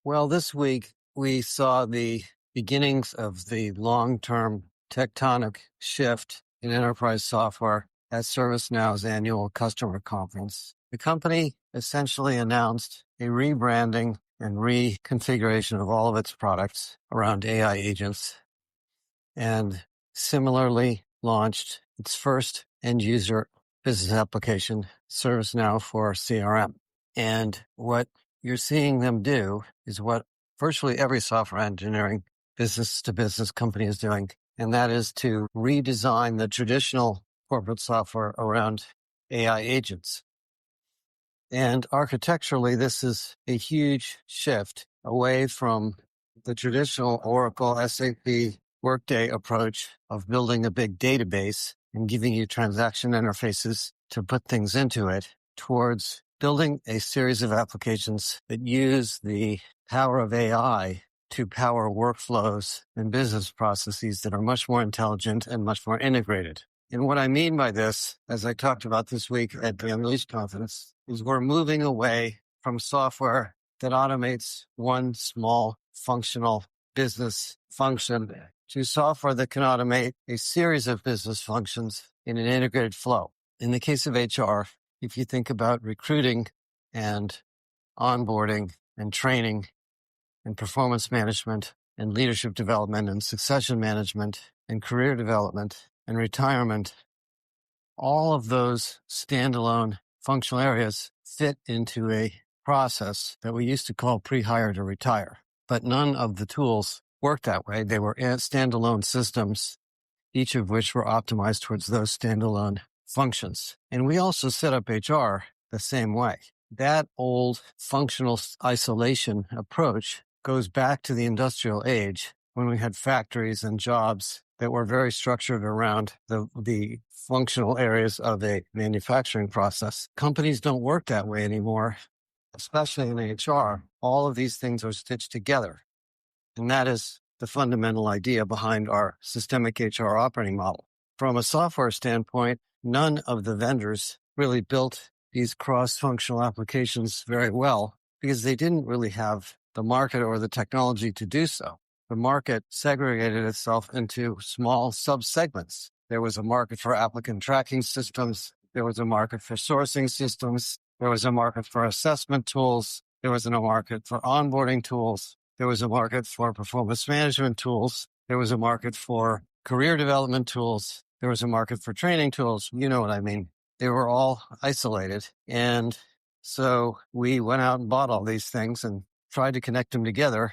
Well, this week we saw the beginnings of the long-term tectonic shift in enterprise software at ServiceNow's annual customer conference. The company essentially announced a rebranding and reconfiguration of all of its products around AI agents, and similarly launched its first end-user business application, ServiceNow for CRM. And what you're seeing them do is what virtually every software engineering business-to-business company is doing, and that is to redesign the traditional corporate software around AI agents. And architecturally, this is a huge shift away from the traditional Oracle, SAP, Workday approach of building a big database and giving you transaction interfaces to put things into it, towards building a series of applications that use the power of AI to power workflows and business processes that are much more intelligent and much more integrated. And what I mean by this, as I talked about this week at the Unleashed conference, is we're moving away from software that automates one small functional business function to software that can automate a series of business functions in an integrated flow. In the case of HR, if you think about recruiting and onboarding and training and performance management and leadership development and succession management and career development and retirement, all of those standalone functional areas fit into a process that we used to call pre-hire to retire. But none of the tools worked that way. They were standalone systems, each of which were optimized towards those standalone functions. And we also set up HR the same way. That old functional isolation approach goes back to the industrial age, when we had factories and jobs that were very structured around the functional areas of a manufacturing process. Companies don't work that way anymore, especially in HR. All of these things are stitched together. And that is the fundamental idea behind our systemic HR operating model. From a software standpoint, none of the vendors really built these cross-functional applications very well, because they didn't really have the market or the technology to do so. The market segregated itself into small sub-segments. There was a market for applicant tracking systems. There was a market for sourcing systems. There was a market for assessment tools. There was a market for onboarding tools. There was a market for performance management tools. There was a market for career development tools. There was a market for training tools. You know what I mean. They were all isolated. And so we went out and bought all these things and tried to connect them together.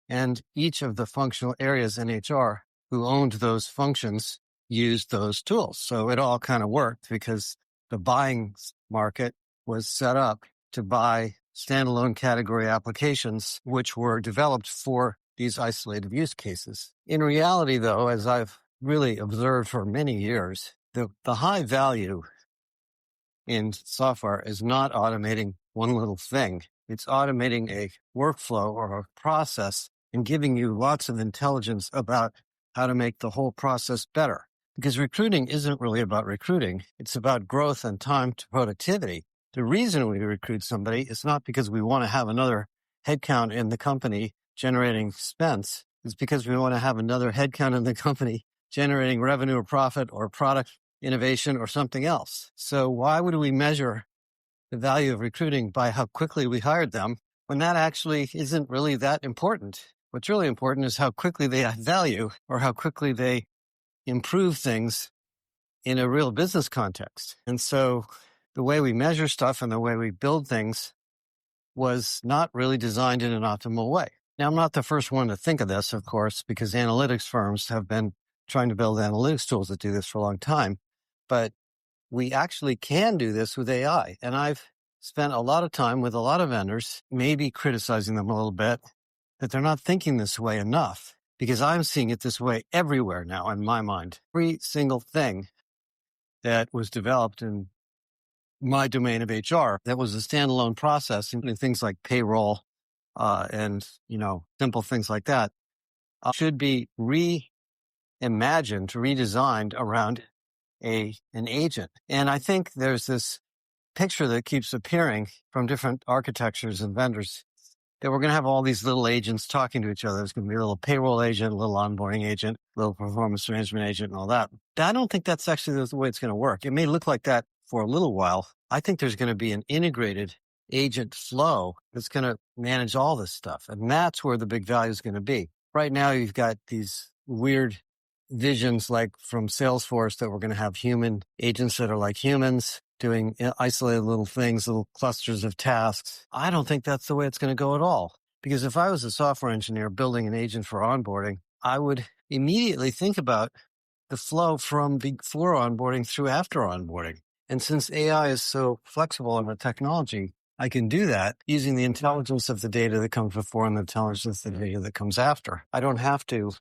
And each of the functional areas in HR who owned those functions used those tools. So it all kind of worked, because the buying market was set up to buy standalone category applications, which were developed for these isolated use cases. In reality, though, as I've really observed for many years, the high value in software is not automating one little thing. It's automating a workflow or a process and giving you lots of intelligence about how to make the whole process better. Because recruiting isn't really about recruiting. It's about growth and time to productivity. The reason we recruit somebody is not because we want to have another headcount in the company generating expense. It's because we want to have another headcount in the company generating revenue or profit or product innovation or something else. So why would we measure the value of recruiting by how quickly we hired them, when that actually isn't really that important? What's really important is how quickly they add value, or how quickly they improve things in a real business context. And so the way we measure stuff and the way we build things was not really designed in an optimal way. Now, I'm not the first one to think of this, of course, because analytics firms have been trying to build analytics tools that do this for a long time. But we actually can do this with AI. And I've spent a lot of time with a lot of vendors, maybe criticizing them a little bit, that they're not thinking this way enough, because I'm seeing it this way everywhere now in my mind. Every single thing that was developed in my domain of HR that was a standalone process, including things like payroll and, simple things like that, should be reimagined, redesigned around an agent. And I think there's this picture that keeps appearing from different architectures and vendors that we're going to have all these little agents talking to each other. There's going to be a little payroll agent, a little onboarding agent, a little performance management agent, and all that. I don't think that's actually the way it's going to work. It may look like that for a little while. I think there's going to be an integrated agent flow that's going to manage all this stuff. And that's where the big value is going to be. Right now, you've got these weird visions like from Salesforce that we're going to have human agents that are like humans doing isolated little things, little clusters of tasks. I don't think that's the way it's going to go at all. Because if I was a software engineer building an agent for onboarding, I would immediately think about the flow from before onboarding through after onboarding. And since AI is so flexible in the technology, I can do that using the intelligence of the data that comes before and the intelligence of the data that comes after. I don't have to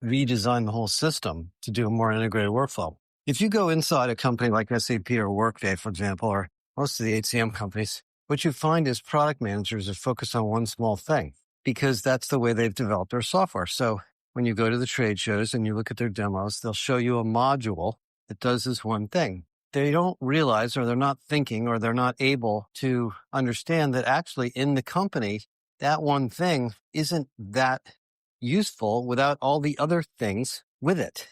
redesign the whole system to do a more integrated workflow. If you go inside a company like SAP or Workday, for example, or most of the HCM companies, what you find is product managers are focused on one small thing because that's the way they've developed their software. So when you go to the trade shows and you look at their demos, they'll show you a module that does this one thing. They don't realize, or they're not thinking, or they're not able to understand that actually in the company, that one thing isn't that useful without all the other things with it.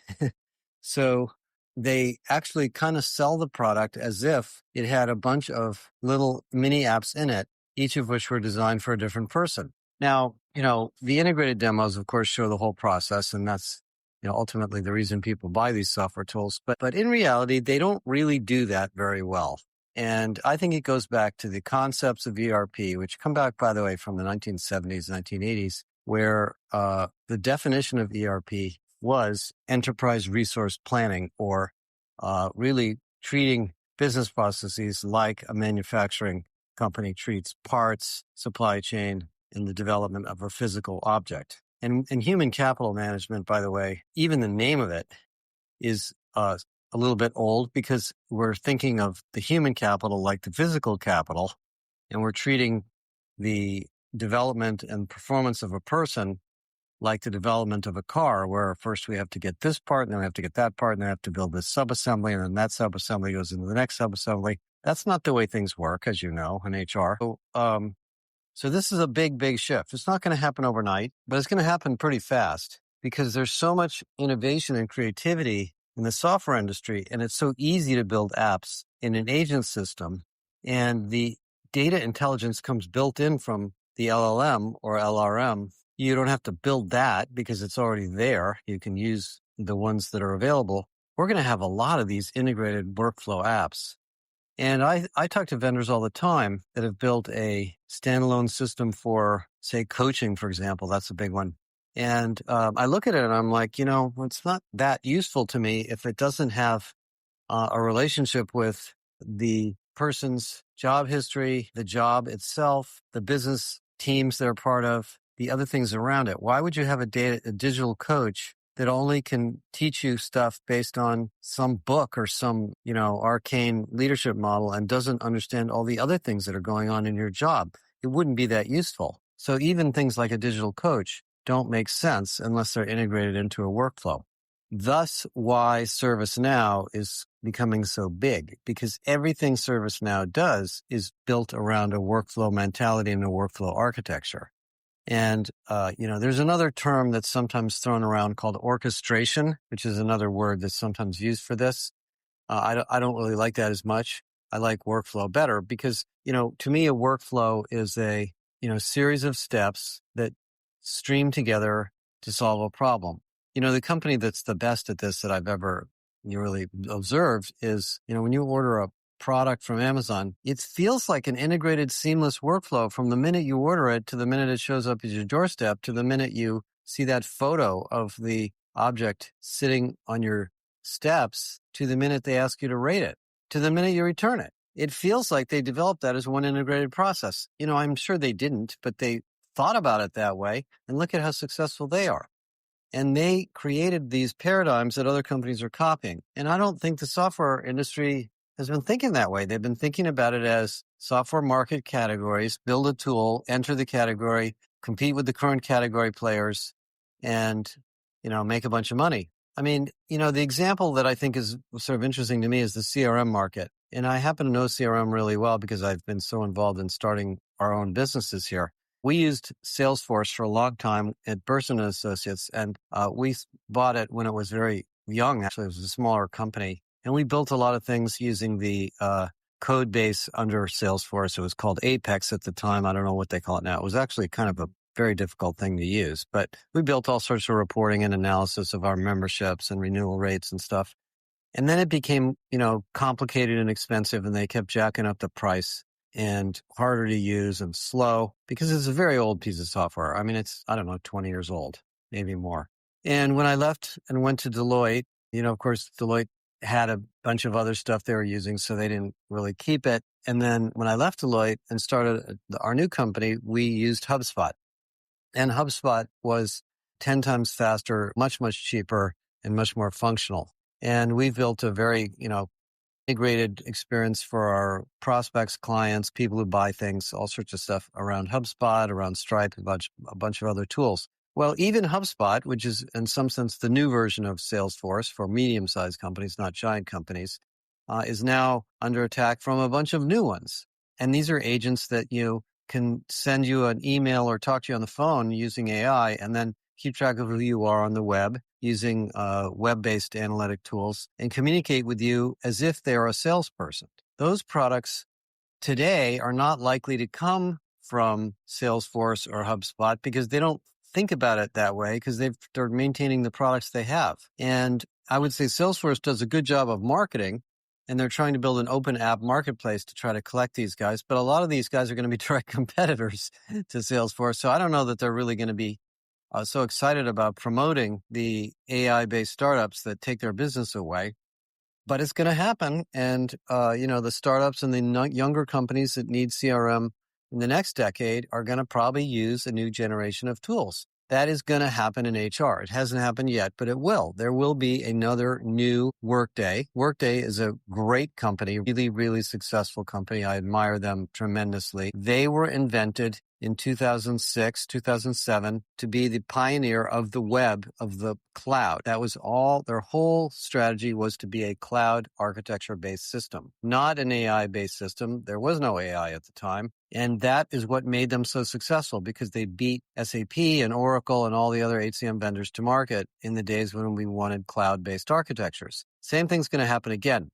So they actually kind of sell the product as if it had a bunch of little mini apps in it, each of which were designed for a different person. Now, the integrated demos, of course, show the whole process, and that's, ultimately the reason people buy these software tools. But in reality, they don't really do that very well. And I think it goes back to the concepts of ERP, which come back, by the way, from the 1970s, 1980s, where the definition of ERP was enterprise resource planning, or really treating business processes like a manufacturing company treats parts, supply chain, and the development of a physical object. And human capital management, by the way, even the name of it is a little bit old because we're thinking of the human capital like the physical capital, and we're treating the development and performance of a person like the development of a car, where first we have to get this part, and then we have to get that part, and then we have to build this subassembly, and then that subassembly goes into the next subassembly. That's not the way things work, as you know, in HR. So this is a big, big shift. It's not going to happen overnight, but it's going to happen pretty fast because there's so much innovation and creativity in the software industry, and it's so easy to build apps in an agent system, and the data intelligence comes built in from the LLM or LRM. You don't have to build that because it's already there. You can use the ones that are available. We're going to have a lot of these integrated workflow apps. And I talk to vendors all the time that have built a standalone system for, say, coaching, for example. That's a big one. And I look at it and I'm like, it's not that useful to me if it doesn't have a relationship with the person's job history, the job itself, the business teams they're part of, the other things around it. Why would you have a digital coach that only can teach you stuff based on some book or some, arcane leadership model and doesn't understand all the other things that are going on in your job? It wouldn't be that useful. So even things like a digital coach don't make sense unless they're integrated into a workflow. Thus why ServiceNow is becoming so big, because everything ServiceNow does is built around a workflow mentality and a workflow architecture. And, there's another term that's sometimes thrown around called orchestration, which is another word that's sometimes used for this. I don't really like that as much. I like workflow better because, to me, a workflow is a, series of steps that stream together to solve a problem. The company that's the best at this that I've ever really observed is, when you order a product from Amazon, it feels like an integrated, seamless workflow from the minute you order it to the minute it shows up at your doorstep to the minute you see that photo of the object sitting on your steps to the minute they ask you to rate it to the minute you return it. It feels like they developed that as one integrated process. I'm sure they didn't, but they thought about it that way, and look at how successful they are. And they created these paradigms that other companies are copying. And I don't think the software industry has been thinking that way. They've been thinking about it as software market categories, build a tool, enter the category, compete with the current category players, and, make a bunch of money. I mean, the example that I think is sort of interesting to me is the CRM market. And I happen to know CRM really well because I've been so involved in starting our own businesses here. We used Salesforce for a long time at Burson and Associates, and we bought it when it was very young. Actually, it was a smaller company, and we built a lot of things using the code base under Salesforce. It was called Apex at the time. I don't know what they call it now. It was actually kind of a very difficult thing to use, but we built all sorts of reporting and analysis of our memberships and renewal rates and stuff. And then it became, complicated and expensive, and they kept jacking up the price and harder to use and slow because it's a very old piece of software. I mean, it's, 20 years old, maybe more. And when I left and went to Deloitte, of course, Deloitte had a bunch of other stuff they were using, so they didn't really keep it. And then when I left Deloitte and started our new company, we used HubSpot. And HubSpot was 10 times faster, much, much cheaper, and much more functional. And we've built a very, integrated experience for our prospects, clients, people who buy things, all sorts of stuff around HubSpot, around Stripe, a bunch of other tools. Well, even HubSpot, which is in some sense the new version of Salesforce for medium-sized companies, not giant companies, is now under attack from a bunch of new ones. And these are agents that can send you an email or talk to you on the phone using AI and then keep track of who you are on the web using web-based analytic tools and communicate with you as if they're a salesperson. Those products today are not likely to come from Salesforce or HubSpot because they don't think about it that way because they're maintaining the products they have. And I would say Salesforce does a good job of marketing, and they're trying to build an open app marketplace to try to collect these guys. But a lot of these guys are going to be direct competitors to Salesforce. So I don't know that they're really going to be so excited about promoting the AI-based startups that take their business away. But it's going to happen. And, the startups and the younger companies that need CRM in the next decade are going to probably use a new generation of tools. That is going to happen in HR. It hasn't happened yet, but it will. There will be another new Workday. Workday is a great company, really, really successful company. I admire them tremendously. They were invented in 2006, 2007 to be the pioneer of the web, of the cloud. That was all. Their whole strategy was to be a cloud architecture-based system, not an AI-based system. There was no AI at the time. And that is what made them so successful because they beat SAP and Oracle and all the other HCM vendors to market in the days when we wanted cloud-based architectures. Same thing's going to happen again.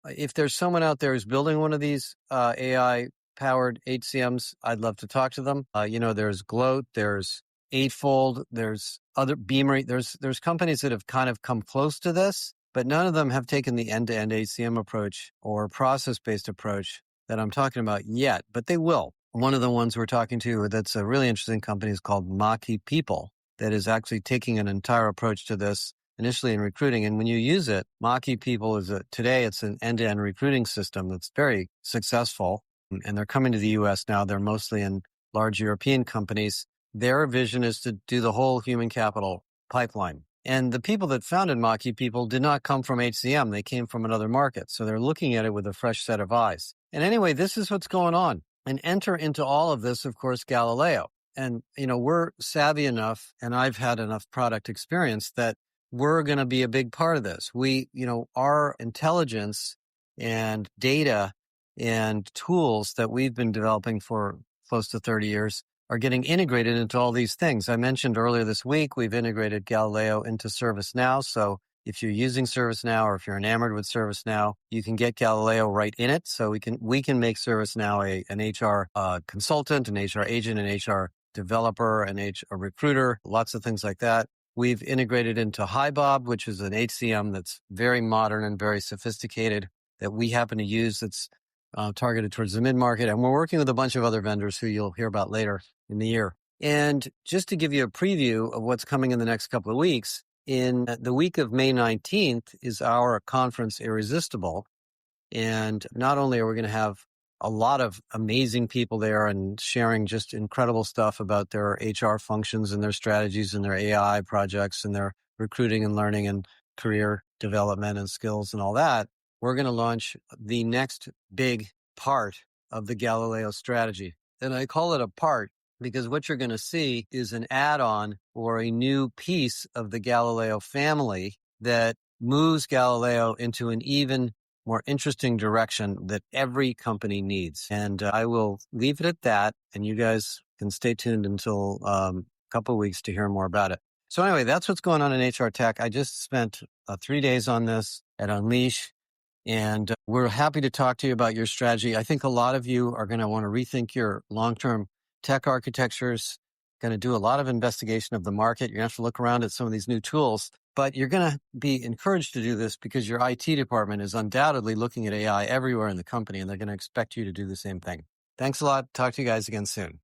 If there's someone out there who's building one of these AI-powered HCMs, I'd love to talk to them. There's Gloat, there's Eightfold, there's other Beamery. There's companies that have kind of come close to this, but none of them have taken the end-to-end HCM approach or process-based approach that I'm talking about yet, but they will. One of the ones we're talking to that's a really interesting company is called Maki People that is actually taking an entire approach to this initially in recruiting. And when you use it, Maki People today it's an end-to-end recruiting system that's very successful. And they're coming to the US now. They're mostly in large European companies. Their vision is to do the whole human capital pipeline. And the people that founded Maki People did not come from HCM. They came from another market. So they're looking at it with a fresh set of eyes. And anyway, this is what's going on. And enter into all of this, of course, Galileo. And, we're savvy enough, and I've had enough product experience that we're going to be a big part of this. Our intelligence and data and tools that we've been developing for close to 30 years are getting integrated into all these things. I mentioned earlier this week, we've integrated Galileo into ServiceNow. So if you're using ServiceNow or if you're enamored with ServiceNow, you can get Galileo right in it. So we can make ServiceNow an HR consultant, an HR agent, an HR developer, a recruiter, lots of things like that. We've integrated into HiBob, which is an HCM that's very modern and very sophisticated that we happen to use that's targeted towards the mid-market. And we're working with a bunch of other vendors who you'll hear about later in the year. And just to give you a preview of what's coming in the next couple of weeks, in the week of May 19th is our conference Irresistible. And not only are we going to have a lot of amazing people there and sharing just incredible stuff about their HR functions and their strategies and their AI projects and their recruiting and learning and career development and skills and all that, we're going to launch the next big part of the Galileo strategy. And I call it a part because what you're going to see is an add-on or a new piece of the Galileo family that moves Galileo into an even more interesting direction that every company needs. And I will leave it at that. And you guys can stay tuned until a couple of weeks to hear more about it. So anyway, that's what's going on in HR tech. I just spent 3 days on this at Unleash, and we're happy to talk to you about your strategy. I think a lot of you are going to want to rethink your long-term tech architectures, going to do a lot of investigation of the market. You're going to have to look around at some of these new tools, but you're going to be encouraged to do this because your IT department is undoubtedly looking at AI everywhere in the company, and they're going to expect you to do the same thing. Thanks a lot. Talk to you guys again soon.